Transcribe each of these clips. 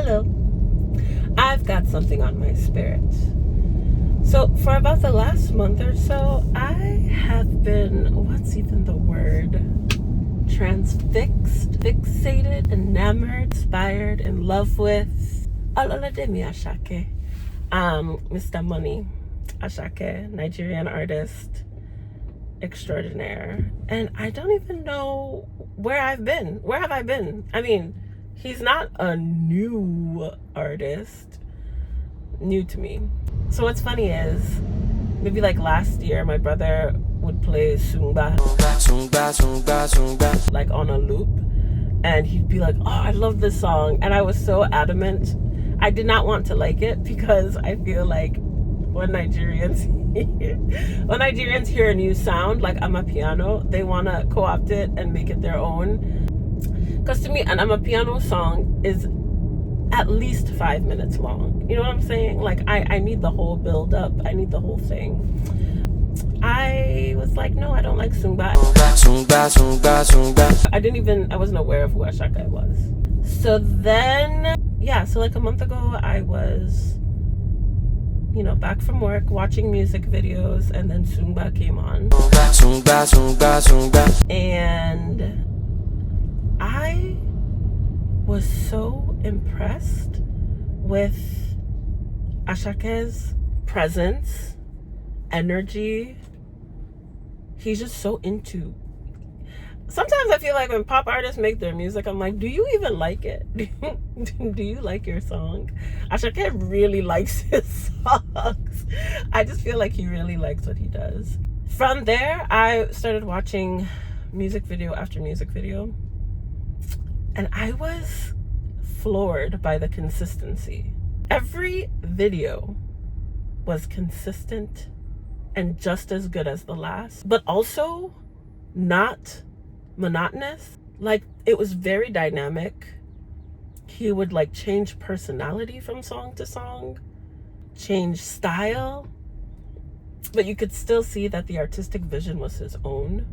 hello. I've got something on my spirit. So for about the last month or so, I have been, what's even the word? Transfixed, fixated, enamored, inspired, in love with Alolademi Asake. Mr. Money Asake, Nigerian artist extraordinaire. And I don't even know where I've been. Where have I been? I mean, he's not a new artist, new to me. So what's funny is, maybe like last year, my brother would play Sungba, like on a loop, and he'd be like, oh, I love this song. And I was so adamant. I did not want to like it because I feel like when Nigerians hear a new sound, like Amapiano, they want to co-opt it and make it their own. Because to me, an Amapiano song is at least 5 minutes long. You know what I'm saying? Like, I need the whole build up. I need the whole thing. I was like, no, I don't like Sungba. I wasn't aware of who Asake was. So then, so like a month ago, I was, back from work watching music videos, and then Sungba came on. And I was so impressed with Asake's presence, energy. He's just so into. Sometimes I feel like when pop artists make their music, I'm like, do you even like it? Do you like your song? Asake really likes his songs. I just feel like he really likes what he does. From there, I started watching music video after music video, and I was floored by the consistency. Every video was consistent and just as good as the last, but also not monotonous. Like, it was very dynamic. He would like change personality from song to song, change style, but you could still see that the artistic vision was his own.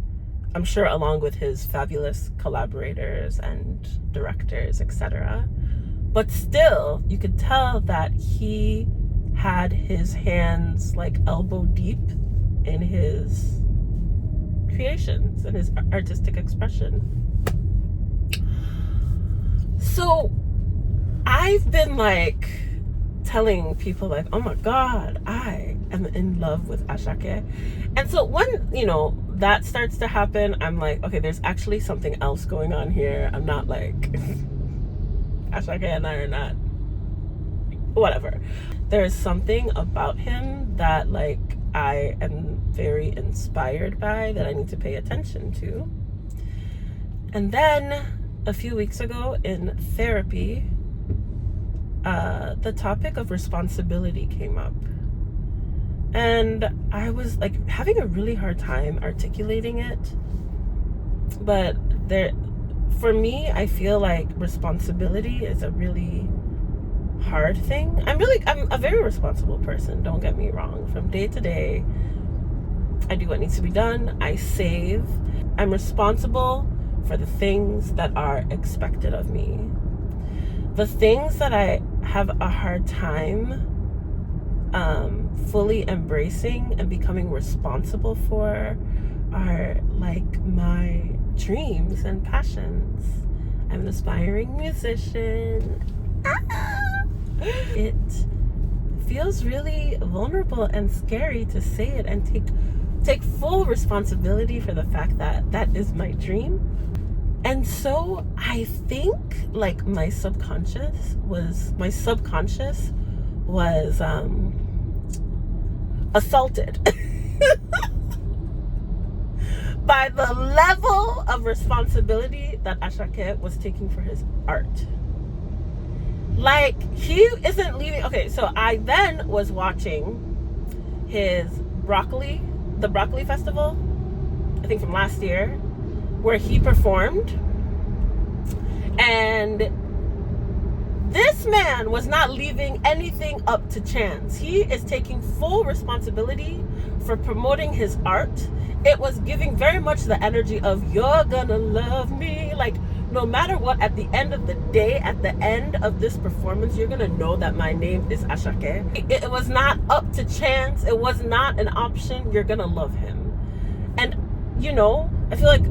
I'm sure along with his fabulous collaborators and directors, etc. But still, you could tell that he had his hands like elbow deep in his creations and his artistic expression. So I've been like telling people like, oh my God, I am in love with Asake. And so when, that starts to happen, I'm like, okay, there's actually something else going on here. I'm not like, Asake and I are not, whatever. There's something about him that like I am very inspired by, that I need to pay attention to. And then a few weeks ago in therapy, the topic of responsibility came up. And I was like having a really hard time articulating it. But for me, I feel like responsibility is a really hard thing. I'm a very responsible person, don't get me wrong. From day to day, I do what needs to be done. I save. I'm responsible for the things that are expected of me. The things that I have a hard time fully embracing and becoming responsible for are like my dreams and passions. I'm an aspiring musician. It feels really vulnerable and scary to say it and take full responsibility for the fact that that is my dream. And so I think like my subconscious was assaulted by the level of responsibility that Asake was taking for his art. Like, he isn't leaving. Okay, so I then was watching his the Broccoli Festival, I think from last year, where he performed. And this man was not leaving anything up to chance. He is taking full responsibility for promoting his art. It was giving very much the energy of "you're gonna love me," like no matter what, at the end of the day, at the end of this performance, you're gonna know that my name is Asake. It was not up to chance. It was not an option. You're gonna love him. And I feel like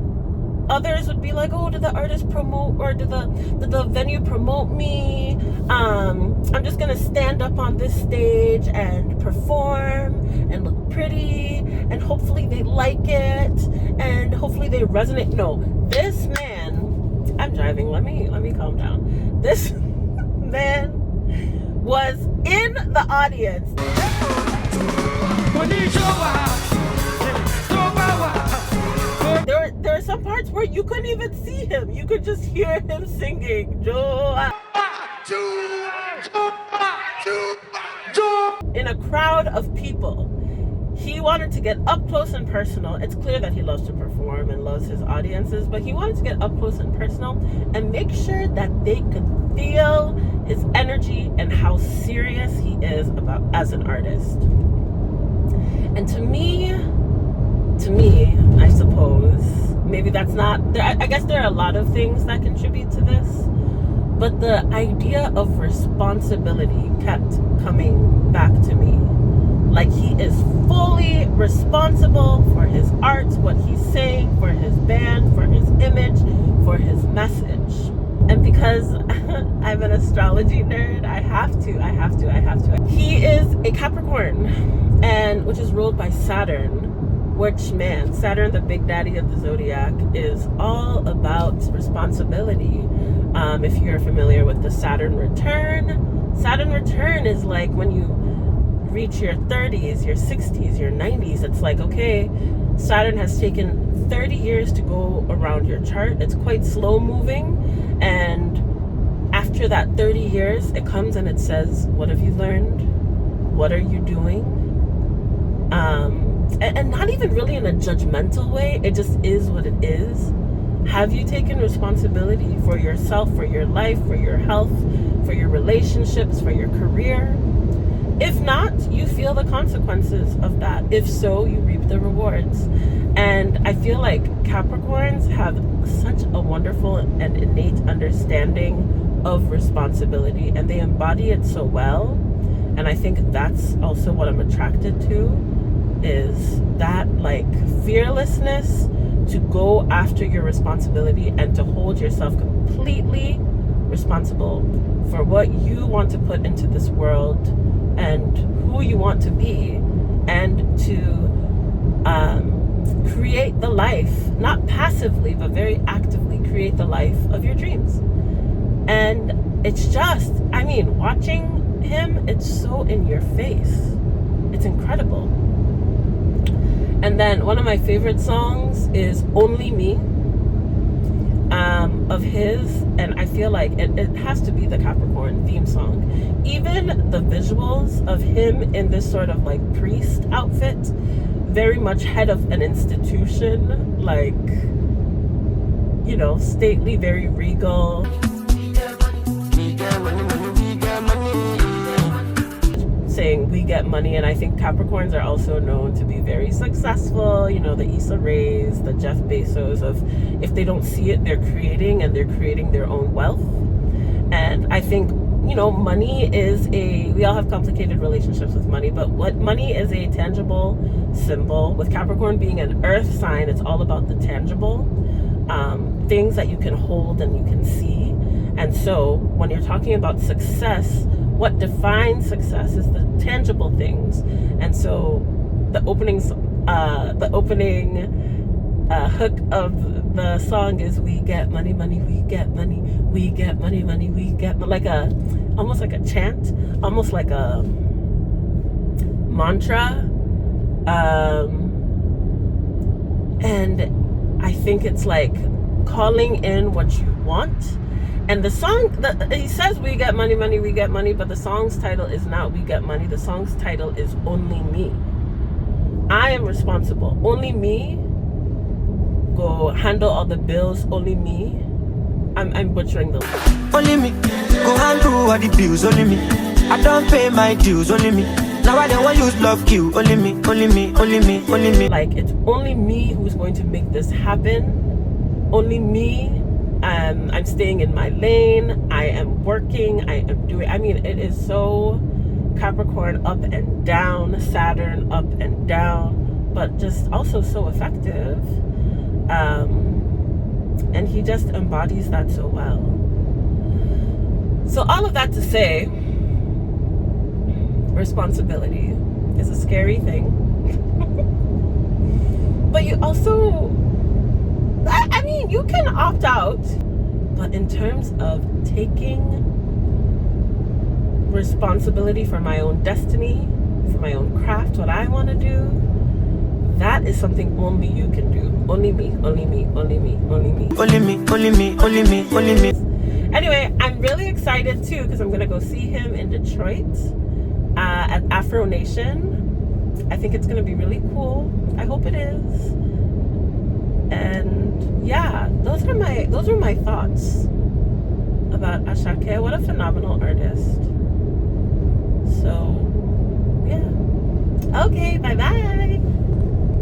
others would be like, oh, did the artist promote, or did the venue promote me? I'm just gonna stand up on this stage and perform and look pretty, and hopefully they like it, and hopefully they resonate. No, this man, I'm driving, let me calm down. This man was in the audience. There are some parts where you couldn't even see him. You could just hear him singing in a crowd of people. He wanted to get up close and personal. It's clear that he loves to perform and loves his audiences, but he wanted to get up close and personal and make sure that they could feel his energy and how serious he is as an artist. And to me, I suppose, maybe that's not, I guess there are a lot of things that contribute to this, but the idea of responsibility kept coming back to me. Like, he is fully responsible for his art, what he's saying, for his band, for his image, for his message. And because I'm an astrology nerd, I have to. He is a Capricorn, and which is ruled by Saturn. Which, man, Saturn, the big daddy of the zodiac, is all about responsibility. If you're familiar with the Saturn return is like when you reach your 30s, your 60s, your 90s. It's like, okay, Saturn has taken 30 years to go around your chart. It's quite slow moving. And after that 30 years, it comes and it says, what have you learned? What are you doing? And not even really in a judgmental way. It just is what it is. Have you taken responsibility for yourself, for your life, for your health, for your relationships, for your career? If not, you feel the consequences of that. If so, you reap the rewards. And I feel like Capricorns have such a wonderful and innate understanding of responsibility, and they embody it so well. And I think that's also what I'm attracted to, is that like fearlessness to go after your responsibility and to hold yourself completely responsible for what you want to put into this world and who you want to be, and to create the life, not passively but very actively create the life of your dreams. And it's just, watching him, it's so in your face. It's incredible. And then one of my favorite songs is Only Me, of his, and I feel like it has to be the Capricorn theme song. Even the visuals of him in this sort of like priest outfit, very much head of an institution, like, stately, very regal. Saying we get money. And I think Capricorns are also known to be very successful, the Issa Raes, the Jeff Bezos of, if they don't see it, they're creating their own wealth. And I think money is we all have complicated relationships with money, but what money is a tangible symbol. With Capricorn being an earth sign, it's all about the tangible things that you can hold and you can see. And so when you're talking about success, what defines success is the tangible things. And so the opening hook of the song is, we get money, money, we get money, we get money, money, we get money. Almost like a chant, almost like a mantra. And I think it's like calling in what you want. And the song, he says we get money, money, we get money, but the song's title is not We Get Money. The song's title is Only Me. I am responsible. Only me go handle all the bills. Only me. I'm butchering the lyrics. Only me go handle all the bills. Only me. I don't pay my dues. Only me. Now I don't want use love kill. Only me, only me, only me, only me. Like, it's only me who's going to make this happen. Only me I'm staying in my lane. I am working. I am doing, I mean, it is so Capricorn up and down, Saturn up and down, but just also so effective. And he just embodies that so well. So all of that to say, responsibility is a scary thing. But you also, I mean, you can opt out, but in terms of taking responsibility for my own destiny, for my own craft, what I want to do, that is something only you can do. Only me, only me, only me, only me. Only me, only me, only me, only me. Anyway, I'm really excited too because I'm going to go see him in Detroit at Afro Nation. I think it's going to be really cool. I hope it is. And yeah, those are my thoughts about Asake. What a phenomenal artist. So, yeah. Okay, bye-bye.